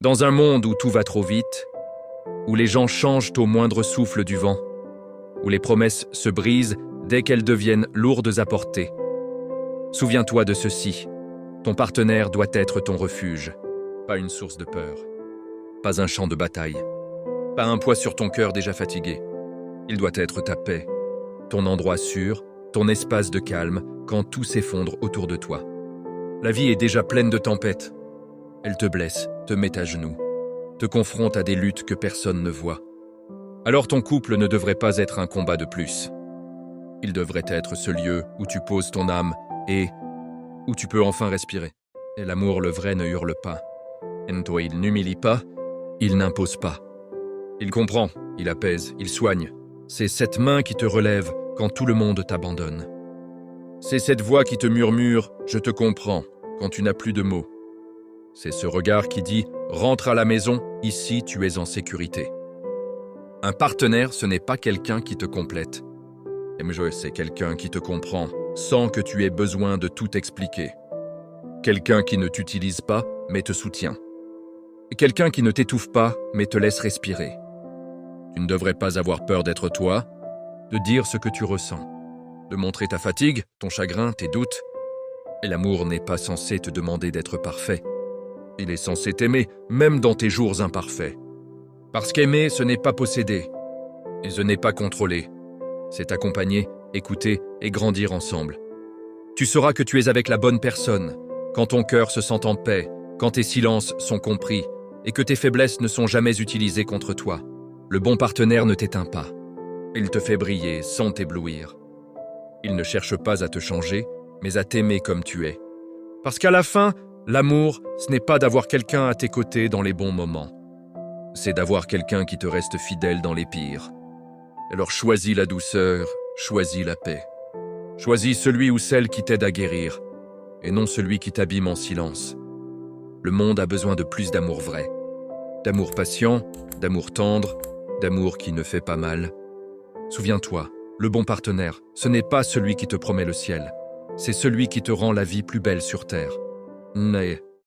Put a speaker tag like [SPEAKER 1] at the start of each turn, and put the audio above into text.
[SPEAKER 1] Dans un monde où tout va trop vite, où les gens changent au moindre souffle du vent, où les promesses se brisent dès qu'elles deviennent lourdes à porter. Souviens-toi de ceci, ton partenaire doit être ton refuge, pas une source de peur, pas un champ de bataille, pas un poids sur ton cœur déjà fatigué. Il doit être ta paix, ton endroit sûr, ton espace de calme quand tout s'effondre autour de toi. La vie est déjà pleine de tempêtes. Elle te blesse, te met à genoux, te confronte à des luttes que personne ne voit. Alors ton couple ne devrait pas être un combat de plus. Il devrait être ce lieu où tu poses ton âme et où tu peux enfin respirer. Et l'amour, le vrai, ne hurle pas. Et toi, il n'humilie pas, il n'impose pas. Il comprend, il apaise, il soigne. C'est cette main qui te relève quand tout le monde t'abandonne. C'est cette voix qui te murmure « Je te comprends » quand tu n'as plus de mots. C'est ce regard qui dit « Rentre à la maison, ici tu es en sécurité ». Un partenaire, ce n'est pas quelqu'un qui te complète. C'est quelqu'un qui te comprend sans que tu aies besoin de tout expliquer. Quelqu'un qui ne t'utilise pas, mais te soutient. Quelqu'un qui ne t'étouffe pas, mais te laisse respirer. Tu ne devrais pas avoir peur d'être toi, de dire ce que tu ressens, de montrer ta fatigue, ton chagrin, tes doutes. Et l'amour n'est pas censé te demander d'être parfait. Il est censé t'aimer, même dans tes jours imparfaits. Parce qu'aimer, ce n'est pas posséder, et ce n'est pas contrôler. C'est accompagner, écouter et grandir ensemble. Tu sauras que tu es avec la bonne personne, quand ton cœur se sent en paix, quand tes silences sont compris, et que tes faiblesses ne sont jamais utilisées contre toi. Le bon partenaire ne t'éteint pas. Il te fait briller sans t'éblouir. Il ne cherche pas à te changer, mais à t'aimer comme tu es. Parce qu'à la fin, l'amour, ce n'est pas d'avoir quelqu'un à tes côtés dans les bons moments. C'est d'avoir quelqu'un qui te reste fidèle dans les pires. Alors choisis la douceur, choisis la paix. Choisis celui ou celle qui t'aide à guérir, et non celui qui t'abîme en silence. Le monde a besoin de plus d'amour vrai. D'amour patient, d'amour tendre, d'amour qui ne fait pas mal. Souviens-toi, le bon partenaire, ce n'est pas celui qui te promet le ciel. C'est celui qui te rend la vie plus belle sur terre. Mais